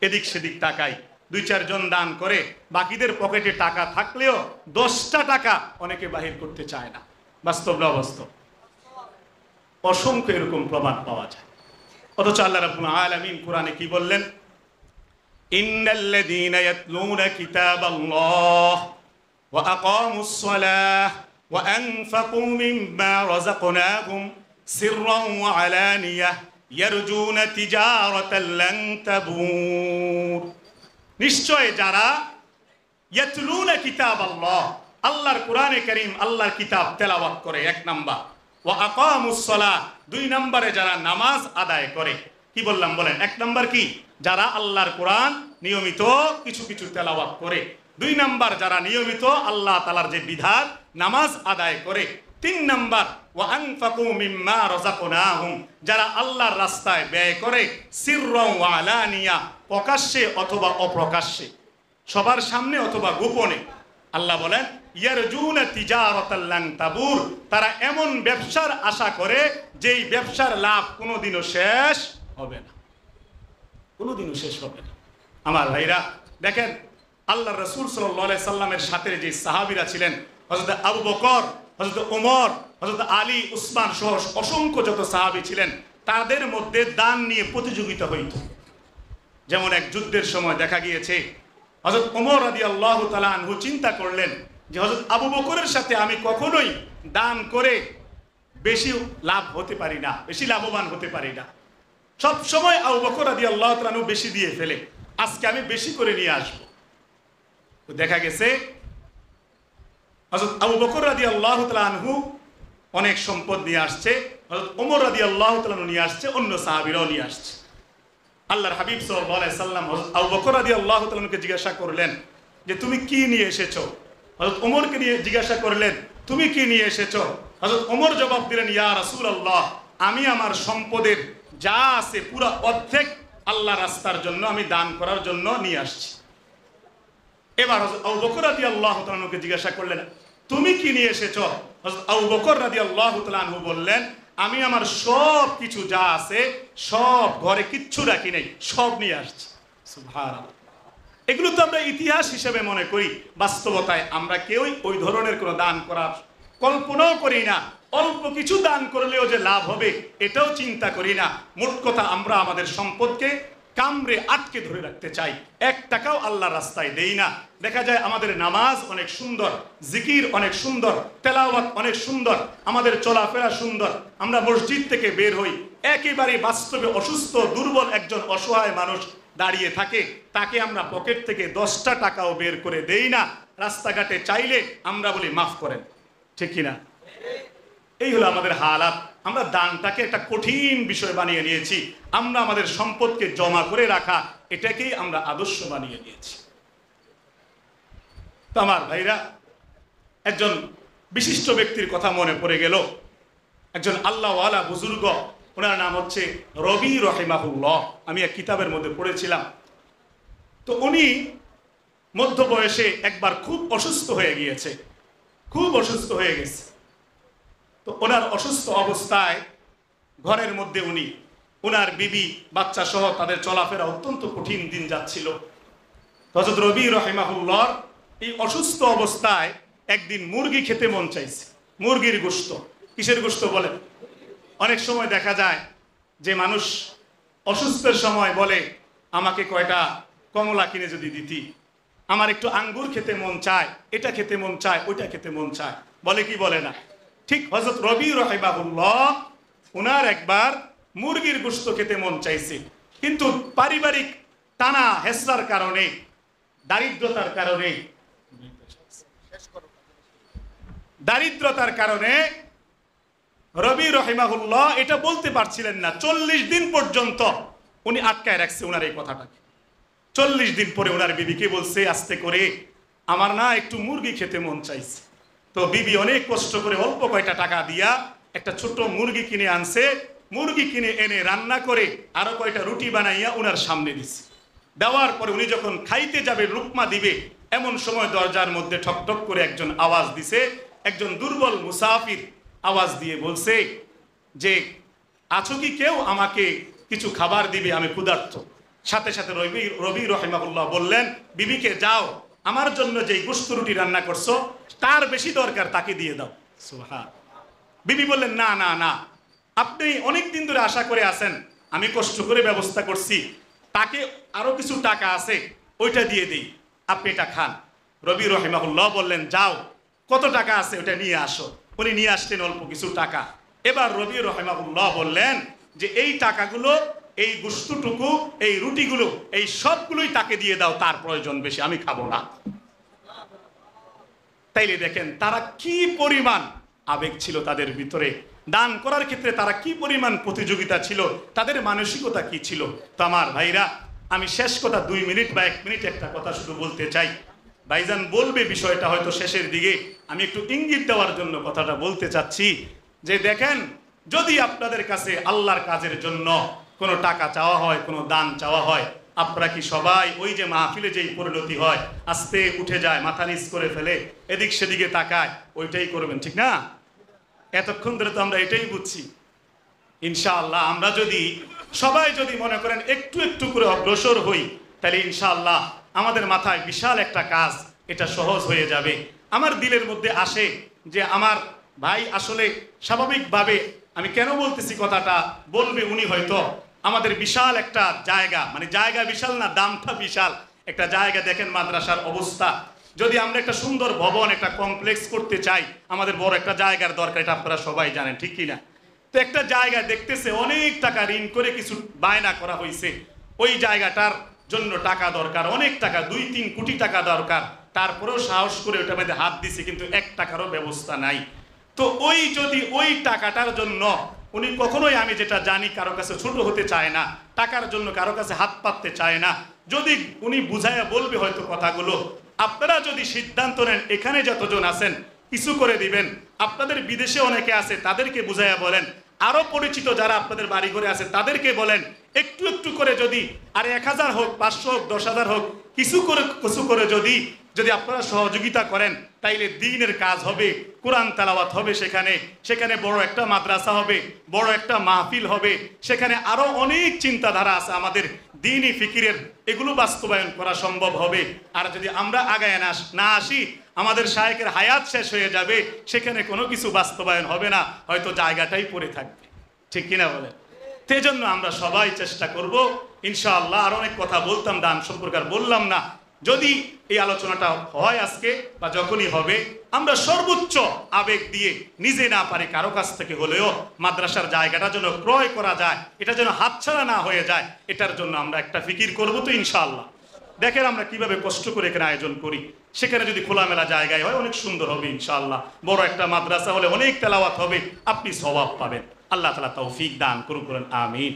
এদিক সেদিক তাকাই, 2-4 জন দান করে, বাকিদের পকেটে টাকা থাকলেও 10টা টাকা অনেকে বাহির করতে চায় না। বাস্তব না অবাস্তব? অসংখ্য এরকম প্রমাণ পাওয়া যায়। অথচ আল্লাহ রাব্বুল আলামিন কোরআনে কি বললেন? ইন্নাল্লাযীনা ইয়াতলুনা কিতাবাল্লাহ ওয়া আকামুস সালাহ ওয়া আনফাকু মিম্মা রাযাকনাহুম সিররান ওয়া আলানিয়াহ ইয়ারজুনা তিজারাতান লান তাবুর। নিশ্চয় যারা ইয়াতলুনা কিতাবাল্লাহ, আল্লাহর কোরআনে কারীম, আল্লাহর কিতাব তেলাওয়াত করে 1 নাম্বার, ওয়া আকামুস সালাহ 2 নম্বরে যারা নামাজ আদায় করে। কি বললাম বলেন? 1 নাম্বার কি? যারা আল্লাহর কোরআন নিয়মিত কিছু কিছু তেলাওয়াত করে। 2 নাম্বার যারা নিয়মিত আল্লাহ তাআলার যে বিধান নামাজ আদায় করে। 3 নাম্বার ওয়া আনফাকু মিম্মা রাযাকনাহুম, যারা আল্লাহর রাস্তায় ব্যয় করে, সিররান ওয়া আলানিয়া, প্রকাশ্যে অথবা অপ্রকাশ্যে, সবার সামনে অথবা গোপনে। আল্লাহ বলেন ইয়ারজুনা তিজারাতান লান তাবুর, তারা এমন ব্যবসার আশা করে যেই ব্যবসার লাভ কোনোদিনও শেষ হবে না, কোনোদিনও শেষ হবে না। আমার ভাইরা দেখেন, আল্লাহর রাসূল সাল্লাল্লাহু আলাইহি সাল্লামের সাথে যে সাহাবীরা ছিলেন, হযরত আবু বকর, হযরত ওমর, হযরত আলী, উসমান সহ অসংখ্য যত সাহাবী ছিলেন, তাদের মধ্যে দান নিয়ে প্রতিযোগিতা হইত। যেমন এক যুদ্ধের সময় দেখা গিয়েছে হযরত ওমর রাদিয়াল্লাহু তাআলা আনহু চিন্তা করলেন যে হযরত আবু বকরের সাথে আমি কখনোই দান করে বেশি লাভ হতে পারি না, বেশি লাভবান হতে পারি না। সব সময় আবু বকর রাদিয়াল্লাহু তাআলা আনহু বেশি দিয়ে ফেলে, আজকে আমি বেশি করে নিয়ে আসব। তো দেখা গেছে হযরত আবু বকর রাদিয়াল্লাহু তাআলা আনহু অনেক সম্পদ নিয়ে আসছে, হযরত ওমর রাদিয়াল্লাহু তাআলা আনহু নিয়ে আসছে, অন্য সাহাবীরাও নিয়ে আসছে। আল্লাহর হাবিব সাল্লাল্লাহু আলাইহি সাল্লাম হযরত আবু বকর রাদিয়াল্লাহু তাআলা আনহুকে জিজ্ঞাসা করলেন যে তুমি কি নিয়ে এসেছো? হযরত ওমরকে নিয়ে জিজ্ঞাসা করলেন তুমি কি নিয়ে এসেছো? হযরত ওমর জবাব দিলেন ইয়া রাসূলুল্লাহ, আমি আমার সম্পদের যা আছে পুরো অর্ধেক আল্লাহর রাস্তার জন্য আমি দান করার জন্য নিয়ে আসছি। এবার হযরত আবু বকর রাদিয়াল্লাহু তাআলা আনহুকে জিজ্ঞাসা করলেন তুমি কি নিয়ে এসেছো? হযরত আবু বকর রাদিয়াল্লাহু তাআলা আনহু বললেন আমি আমার সব কিছু যা আছে সব, ঘরে কিচ্ছু রাখি নাই, সব নিয়ে আসছি। সুবহানাল্লাহ। এগুলো তো আমরা ইতিহাস হিসেবে মনে করি, বাস্তবতায় আমরা কেউই ওই ধরনের কোনো দান করার কল্পনাও করি না। অল্প কিছু দান করলেও যে লাভ হবে এটাও চিন্তা করি না। মোট কথা আমরা আমাদের সম্পদকে কামড়ে আটকে ধরে রাখতে চাই, 1 টাকাও আল্লাহর রাস্তায় দেই না। দেখা যায় আমাদের নামাজ অনেক সুন্দর, জিকির অনেক সুন্দর, তেলাওয়াত অনেক সুন্দর, আমাদের চলাফেরা সুন্দর, আমরা মসজিদ থেকে বের হই, একেবারে বাস্তবে অসুস্থ দুর্বল একজন অসহায় মানুষ দাঁড়িয়ে থাকে, তাকে আমরা পকেট থেকে 10টা টাকাও বের করে দেই না। রাস্তাঘাটে চাইলে আমরা বলি মাফ করেন, ঠিক কিনা? এই হলো আমাদের হালাত। আমরা দানটাকে একটা কঠিন বিষয় বানিয়ে নিয়েছি, আমরা আমাদের সম্পদকে জমা করে রাখা এটাকেই আমরা আদর্শ বানিয়ে নিয়েছি। তো আমার ভাইরা, একজন বিশিষ্ট ব্যক্তির কথা মনে পড়ে গেল, একজন আল্লাহওয়ালা বুজুর্গ, ওনার নাম হচ্ছে রবি রহিমাহুল্লাহ। আমি এক কিতাবের মধ্যে পড়েছিলাম। তো উনি মধ্য বয়সে একবার খুব অসুস্থ হয়ে গিয়েছে, খুব অসুস্থ হয়ে গেছে। তো ওনার অসুস্থ অবস্থায় ঘরের মধ্যে উনি, ওনার বিবি, বাচ্চা সহ তাদের চলাফেরা অত্যন্ত কঠিন দিন যাচ্ছিল। হযরত রবি রহিমাহুল্লাহ এই অসুস্থ অবস্থায় একদিন মুরগি খেতে মন চাইছে, মুরগির গোশত। কিসের গোশত বলে? অনেক সময় দেখা যায় যে মানুষ অসুস্থের সময় বলে আমাকে কয়টা কমলা কিনে যদি দিতি, আমার একটু আঙ্গুর খেতে মন চায়, এটা খেতে মন চায়, ওইটা খেতে মন চায়, বলে কি বলে না? ঠিক হযরত রবি রাহিমাহুল্লাহ ওনার একবার মুরগির গোশত খেতে মন চাইছে, কিন্তু পারিবারিক টানা হেসরার কারণে, দারিদ্রতার কারণে রবি রহিমাহুল্লাহ এটা বলতে পারছিলেন না। 40 দিন পর্যন্ত উনি আটকায় রাখছে ওনার এই কথাটাকে। 40 দিন পরে ওনার বিবিকে বলছে আস্তে করে, আমার না একটু মুরগি খেতে মন চাইছে। তো বিবি অনেক কষ্ট করে অল্প কয়টা টাকা দিয়া একটা ছোট মুরগি কিনে আনছে। মুরগি কিনে এনে রান্না করে আরো কয়টা রুটি বানাইয়া ওনার সামনে দিছে। দেওয়ার পরে উনি যখন খাইতে যাবে, লুকমা দিবে, এমন সময় দরজার মধ্যে ঠক ঠক করে একজন আওয়াজ দিছে। একজন দুর্বল মুসাফির আওয়াজ দিয়ে বলছে যে আছো কি কেউ, আমাকে কিছু খাবার দিবে, আমি ক্ষুধার্ত। সাথে সাথে রবি রহিমাহুল্লাহ বললেন, বিবিকে যাও, আমার জন্য যেই গোশত রুটি রান্না করছো তার বেশি দরকার, তাকে দিয়ে দাও। সুবহান। বিবি বললেন, না না না, আপনি অনেক দিন ধরে আশা করে আছেন, আমি কষ্ট করে ব্যবস্থা করছি, তাকে আরো কিছু টাকা আছে, ওইটা দিয়ে দিই, আপনি এটা খান। রবি রহিমাহুল্লাহ বললেন, যাও, কত টাকা আছে ওটা নিয়ে আসো। উনি নিয়ে আসলেন অল্প কিছু টাকা। এবার রবি রহিমাহুল্লাহ বললেন যে এই টাকাগুলো, এই গোশতটুকু, এই রুটিগুলো, এই সবগুলোই তাকে দিয়ে দাও, তার প্রয়োজন বেশি, আমি খাবো না। তাইলে দেখেন তারা কি পরিমাণ আবেগ ছিল তাদের ভিতরে, দান করার ক্ষেত্রে তারা কি পরিমাণ প্রতিযোগিতা ছিল, তাদের মানসিকতা কি ছিল। তো আমার ভাইরা, আমি শেষ কথা 2 মিনিট বা 1 মিনিট একটা কথা শুধু বলতে চাই। ভাইজান বলবে বিষয়টা হয়তো শেষের দিকে, আমি একটু ইঙ্গিত দেওয়ার জন্য কথাটা বলতে চাচ্ছি যে দেখেন, যদি আপনাদের কাছে আল্লাহর কাজের জন্য কোনো টাকা চাওয়া হয়, কোনো দান চাওয়া হয়, আপনারা কি সবাই ওই যে মাহফিলে যেই পরিণতি হয়, আস্তে উঠে যায়, মাথা নিচ করে ফেলে, এদিক সেদিকে তাকায়, ওইটাই করবেন, ঠিক না? এতক্ষণ ধরে তো আমরা এটাই বুঝছি। ইনশাআল্লাহ আমরা যদি সবাই যদি মনে করেন একটু একটু করে অগ্রসর হই, তাহলে ইনশাআল্লাহ আমাদের মাথায় বিশাল একটা কাজ, এটা সহজ হয়ে যাবে। আমার দিলের মধ্যে আসে যে আমার ভাই আসলে স্বাভাবিকভাবে, আমি কেন বলতেছি কথাটা, বলবে উনি হয়তো, আমাদের বিশাল একটা জায়গা, মানে জায়গা বিশাল না, দামটা বিশাল একটা জায়গা। দেখেন মাদ্রাসার অবস্থা, যদি আমরা একটা সুন্দর ভবন, একটা কমপ্লেক্স করতে চাই, আমাদের বড় একটা জায়গার দরকার, এটা আপনারা সবাই জানেন, ঠিক কিনা? তো একটা জায়গা দেখতেছে অনেক টাকা ঋণ করে কিছু বায়না করা হয়েছে, ওই জায়গাটার জন্য টাকা দরকার, অনেক টাকা, 2-3 কোটি টাকা দরকার, তারপরেও সাহস করে ওটার মধ্যে হাত দিছে, কিন্তু 1 টাকারও ব্যবস্থা নাই। তো ওই যদি ওই টাকাটার জন্য উনি কখনোই, আমি যেটা জানি, কারো কাছে ছোট হতে চায় না, টাকার জন্য কারো কাছে হাত পাততে চায় না। যদি উনি বুঝাইয়া বলবে হয়তো কথাগুলো, আপনারা যদি সিদ্ধান্ত নেন, এখানে যতজন আছেন কিছু করে দিবেন, আপনাদের বিদেশে অনেকে আছে তাদেরকে বুঝাইয়া বলেন, আরো পরিচিত যারা আপনাদের বাড়ি ঘরে আছে তাদেরকে বলেন, একটু একটু করে যদি, আর 1000 হোক, 500 হোক, 10,000 হোক, কিছু করে যদি আপনারা সহযোগিতা করেন, তাইলে দ্বীনের কাজ হবে, কোরআন তেলাওয়াত হবে, সেখানে বড় একটা মাদ্রাসা হবে, বড় একটা মাহফিল হবে, সেখানে আরো অনেক চিন্তাধারা আছে আমাদের দ্বীনি ফিকিরের, এগুলো বাস্তবায়ন করা সম্ভব হবে। আর যদি আমরা আগায় না আসি, আমাদের শায়েখের হায়াত শেষ হয়ে যাবে, সেখানে কোনো কিছু বাস্তবায়ন হবে না, হয়তো জায়গাটাই পড়ে থাকবে, ঠিক কিনা বলেন? সেজন্য আমরা সবাই চেষ্টা করব ইনশাআল্লাহ। আর অনেক কথা বলতাম দান সম্পর্কে, আর বললাম না। যদি এই আলোচনাটা হয় আজকে বা যখনই হবে, আমরা সর্বোচ্চ আবেগ দিয়ে, নিজে না পারি কারো কাছ থেকে হলেও মাদ্রাসার জায়গাটা যেন ক্রয় করা যায়, এটা যেন হাতছাড়া না হয়ে যায়, এটার জন্য আমরা একটা ফিকির করবো তো ইনশাআল্লাহ। দেখেন আমরা কিভাবে কষ্ট করে এখানে আয়োজন করি, সেখানে যদি খোলামেলা জায়গায় হয় অনেক সুন্দর হবে ইনশাআল্লাহ। বড় একটা মাদ্রাসা হলে অনেক তেলাওয়াত হবে, আপনি সওয়াব পাবেন। আল্লাহ তাআলা তৌফিক দান করুন, আমিন।